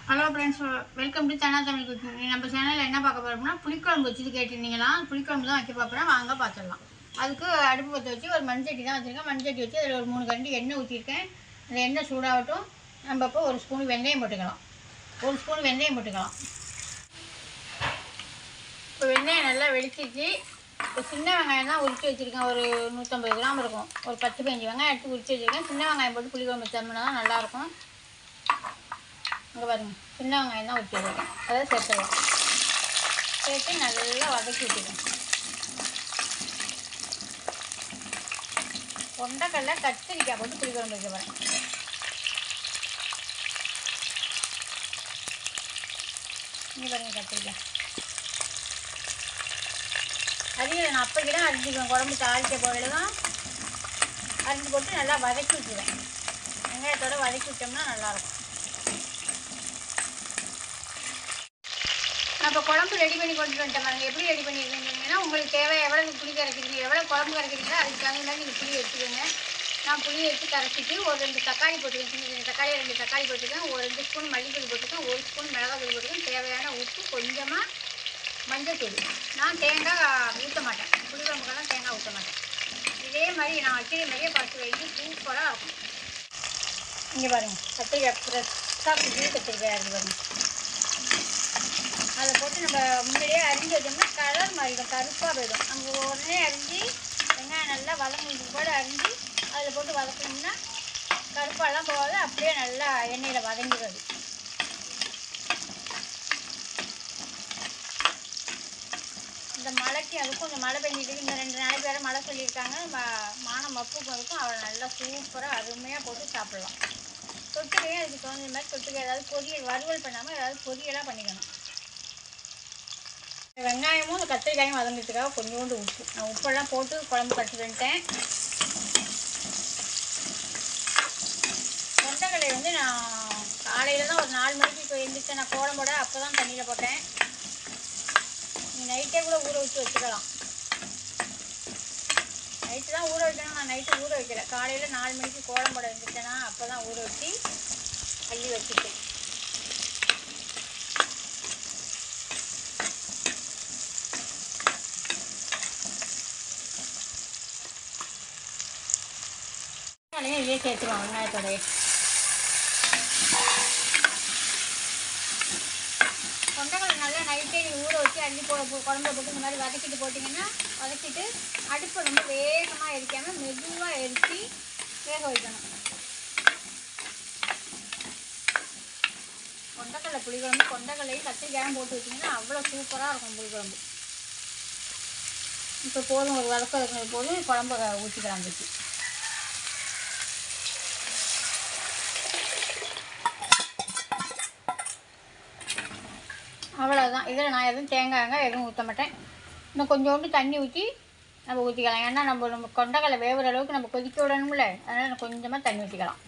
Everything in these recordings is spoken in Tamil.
Hello friends, welcome to Sana Tamil cooking. நம்ம சேனலில் என்ன பார்க்க போகிறோம்னா புளிக்குழம்பு வச்சுட்டு கேட்டிருந்தீங்களா? புளிக்குழம்பு தான் வைக்க பார்க்குறேன், வாங்க பார்த்துடலாம். அதுக்கு அடுப்பு பற்ற வச்சு ஒரு மண்சட்டி தான் வச்சுருக்கேன். மண்சட்டி வச்சு அதில் ஒரு 3 கரண்டி எண்ணெய் ஊற்றிருக்கேன். அந்த எண்ணெய் சூடாகட்டும். நம்ம இப்போ ஒரு ஸ்பூன் வெந்தயம் போட்டுக்கலாம். இப்போ வெந்தயம் நல்லா வெடிச்சிச்சு. இப்போ சின்ன வெங்காயம் தான் உரித்து வச்சுருக்கேன். ஒரு 150 கிராம் இருக்கும். ஒரு 10-15 வெங்காயம் எடுத்து உரித்து வச்சுருக்கேன். சின்ன வெங்காயம் போட்டு புளிக்குழம்பு வச்சோம்னா தான் நல்லாயிருக்கும். இங்கே பாருங்கள், சின்ன வெங்காயம் தான் ஊற்றி வைக்கேன். அதை சேர்த்துக்கலாம். சேர்த்து நல்லா வதக்கி விட்டுக்கேன். கொண்டைக்கடலை கத்திரிக்காய் போட்டு புளிக்குழம்பு வைக்க போகிறேன். இங்கே பாருங்கள், கத்திரிக்காய் அதிகம் நான் அப்போக்கி தான் அரிஞ்சிக்குவேன். குழம்பு தாளிக்க போயில தான் அரிஞ்சு போட்டு நல்லா வதக்கி விட்டுருவேன். வெங்காயத்தோடு வதக்கி விட்டோம்னா நல்லாயிருக்கும். நான் இப்போ குழம்பு ரெடி பண்ணி கொண்டு வந்துட்டேன் பாருங்கள். எப்படி ரெடி பண்ணியிருக்கீங்கன்னா, உங்களுக்கு தேவை எவ்வளோ புளி கரைக்கிறீங்க, எவ்வளோ குழம்பு கரைக்கிறீங்களோ அதுக்கு தகுந்த மாதிரி நீங்கள் புளி எடுத்துக்கோங்க. நான் புளி எடுத்து கரைச்சிட்டு ஒரு 2 தக்காளி போட்டுக்கேன். சின்ன தக்காளி 2 தக்காளி போட்டுக்கேன். ஒரு 2 ஸ்பூன் மல்லித்தூள் போட்டுக்கேன். 1 ஸ்பூன் மிளகாத்தூள் போட்டுக்கேன். தேவையான உப்பு, கொஞ்சமாக மஞ்சள். நான் தேங்காய் ஊற்ற மாட்டேன். புளிக்குழம்புக்கெல்லாம் தேங்காய் ஊற்ற மாட்டேன். இதே மாதிரி நான் வைக்கிற மாதிரியே பார்த்து வைங்க, சூப்பராக இருக்கும். இங்கே பாருங்கள், கத்திரிக்காய் ஃப்ரெஷ்ஷாக புளி கத்திரிக்காய் இருக்கு பாருங்கள். அதை போட்டு நம்ம முன்னாடியே அரிஞ்சு வச்சோம்னா கலர் மாறிடும், கருப்பாக போயிடும். நம்ம உடனே அரிஞ்சு வெங்காயம் நல்லா வதங்கிட்டு கூட அரிஞ்சு அதில் போட்டு வதக்கணும்னா கருப்பாலாம் போகாது, அப்படியே நல்லா எண்ணெயில் வதங்கிடுது. இந்த மழைக்கு அதுக்கும் இந்த மழை பெஞ்சிட்டு இந்த 2 நாளைக்கு வேறு மழை சொல்லியிருக்காங்க. மானம் மப்புக்கும் அதுக்கும் அவளை நல்லா சூப்பராக அருமையாக போட்டு சாப்பிட்லாம். தொட்டுக்கையும் அதுக்கு தகுந்த மாதிரி தொட்டுக்கை ஏதாவது பொரியல் வறுவல் பண்ணாமல் ஏதாவது பொரியலாக பண்ணிக்கணும். வெங்காயமும் இந்த கத்திரிக்காயும் வதங்கிறதுக்காக கொஞ்சோண்டு உப்பு, நான் உப்பெல்லாம் போட்டு குழம்பு கட்டி வந்துட்டேன். கொண்டைக்கடலை வந்து நான் காலையில் தான் ஒரு 4 மணிக்கு இப்போ எழுந்திரிச்சேன். நான் கோலம் போட அப்போ தான் தண்ணியில் போட்டேன். நீங்கள் நைட்டே கூட ஊற வச்சு வச்சுக்கலாம். நைட்டு தான் ஊற வைக்கணும். நான் நைட்டு ஊற வைக்கல. காலையில் 4 மணிக்கு கோலம் போட எழுந்திரிச்சேன்னா அப்போ தான் ஊற வச்சு அள்ளி வச்சுட்டேன். இதே சேர்த்துருவோம் வெங்காயத்தோடைய. கொண்டைக்கடலை நல்லா நைட்டே ஊற வச்சு அள்ளி குழம்புல போட்டு இந்த மாதிரி வதக்கிட்டு போட்டிங்கன்னா, வதக்கிட்டு அடுப்பை ரொம்ப வேகமாக எரிக்காமல் மெதுவாக எரித்து வேக வைக்கணும். கொண்டைக்கடலை புளிக்குழம்பு கொண்டைக்கடலையும் கத்திரிக்காயும் போட்டு வச்சிங்கன்னா அவ்வளோ சூப்பராக இருக்கும் புளிக்குழம்பு. இப்போ போதும், ஒரு வதக்கிறது போதும், குழம்பு ஊற்றிக்கலாம் வச்சு. அவ்வளோதான். இதில் நான் எதுவும் தேங்காய் எதுவும் ஊற்ற மாட்டேன். இன்னும் கொஞ்சோண்டு தண்ணி ஊற்றி நம்ம ஊற்றிக்கலாம். ஏன்னா நம்ம கொண்டைக்கடலை வேவுற அளவுக்கு நம்ம கொதிக்க விடணும்ல, அதனால் கொஞ்சமாக தண்ணி ஊற்றிக்கலாம்.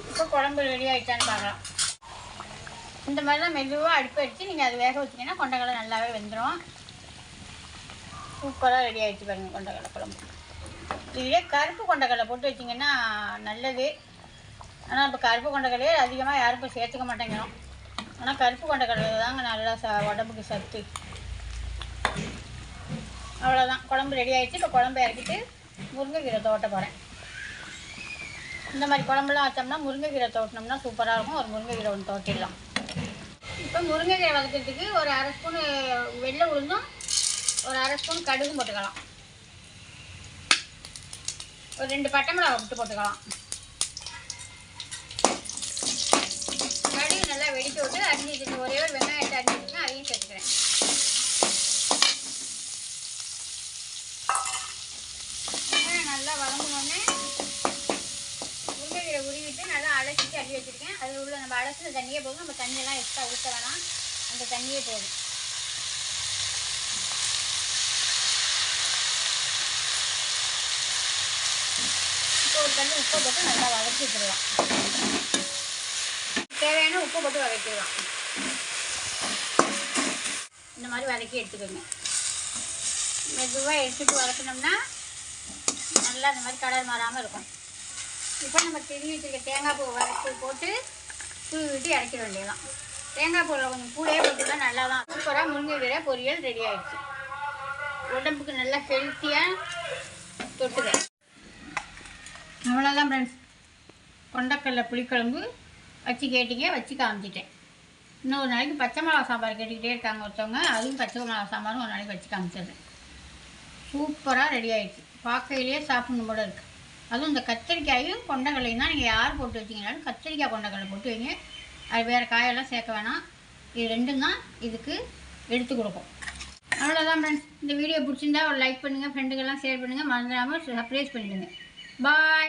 இப்போ குழம்பு ரெடி ஆகிட்டான்னு பார்க்கலாம். இந்த மாதிரி தான் மெதுவாக அடுப்பு வச்சு நீங்கள் அது வேக வச்சிங்கன்னா கொண்டைக்கடலை நல்லாவே வெந்துடும். சூப்பராக ரெடி ஆகிடுச்சு பாருங்கள் கொண்டைக்கடலை குழம்பு. இதுவே கருப்பு கொண்டைக்கடலை போட்டு வச்சிங்கன்னா நல்லது. ஆனால் இப்போ கருப்பு கொண்டைக்கடலையே அதிகமாக யாரும் இப்போ சேர்த்துக்க மாட்டேங்கிறோம். ஆனால் கருப்பு கொண்டைக்கடலை தாங்க நல்லா உடம்புக்கு சத்து. அவ்வளோதான், குழம்பு ரெடி ஆகிடுச்சு. இப்போ குழம்பு இறக்கிட்டு முருங்கைக்கீரை தோட்ட போகிறேன். இந்த மாதிரி குழம்புலாம் வச்சோம்னா முருங்கைக்கீரை தோட்டினோம்னா சூப்பராக இருக்கும். ஒரு முருங்கைக்கீரை ஒன்று தோட்டிடலாம். இப்போ முருங்கைக்கீரை வதக்கிறதுக்கு ஒரு 1/2 ஸ்பூனு வெள்ளை உளுந்தும் ஒரு 1/2 ஸ்பூன் கடுகும் போட்டுக்கலாம். ஒரு 2 பட்டை மிளகா விட்டு போட்டுக்கலாம். நல்லா வெடிக்க விட்டு அரிஞ்சிட்டு ஒரே ஒரு வெங்காயத்தை அரிஞ்சிட்டுனா அதையும் சேர்த்துக்கிறேன். வெங்காயம் நல்லா வதங்கினோடனே முருங்கைக்கீரை உருவிட்டு நல்லா அலசிட்டு அள்ளி வச்சுருக்கேன். அதில் உள்ள நம்ம அலசின தண்ணியே போதும். நம்ம தண்ணியெல்லாம் எக்ஸ்ட்ரா ஊற்ற வேணாம், அந்த தண்ணியே போதும். இப்போ ஒரு தண்ணி உப்பை போட்டு நல்லா வதக்கி விட்டுடலாம். தேவையான உப்பு போட்டு வதக்கிடலாம். இந்த மாதிரி வதக்கி எடுத்துக்கோங்க. மெதுவாக எடுத்துட்டு வதக்கினோம்னா நல்லா இந்த மாதிரி கலர் மாறாமல் இருக்கும். இப்போ நம்ம திரும்பி வச்சுருக்க தேங்காய் பூ வறுத்து போட்டு தூவி விட்டு இறக்கிட வேண்டியதான். தேங்காய் பூவில் கொஞ்சம் கூடயே போட்டுதான் நல்லா தான். சூப்பராக முருங்கைக்கீரை பொரியல் ரெடி ஆகிடுச்சு. உடம்புக்கு நல்லா ஹெல்த்தியாக தொட்டுக்க. அவ்வளோதான் ஃப்ரெண்ட்ஸ், கொண்டக்கடலை புளிக்குழம்பு வச்சு கேட்டிங்க, வச்சு காமிச்சிட்டேன். இன்னொரு நாளைக்கு பச்சை மிளகா சாம்பார் கேட்டுக்கிட்டே இருக்காங்க ஒருத்தவங்க, அதுவும் பச்சை மிளகா சாம்பாரும் ஒரு நாளைக்கு வச்சு காமிச்சிடுறேன். சூப்பராக ரெடி ஆகிடுச்சு. பார்க்கையிலேயே சாப்பிடணும் போல இருக்குது. அதுவும் இந்த கத்திரிக்காயும் கொண்டக்கடலையும் தான் நீங்கள் யார் போட்டு வச்சிங்கனாலும் கத்திரிக்காய் கொண்டக்கடலை போட்டு வைங்க. அது வேறு காயெல்லாம் சேர்க்க வேணாம். இது ரெண்டும் தான் இதுக்கு எடுத்து கொடுக்கும். அவ்வளோதான் ஃப்ரெண்ட்ஸ், இந்த வீடியோ பிடிச்சிருந்தா ஒரு லைக் பண்ணுங்கள், ஃப்ரெண்டுக்கெல்லாம் ஷேர் பண்ணுங்கள், மறந்துடாமல் சப்ஸ்கிரைப் பண்ணிவிடுங்க. பாய்.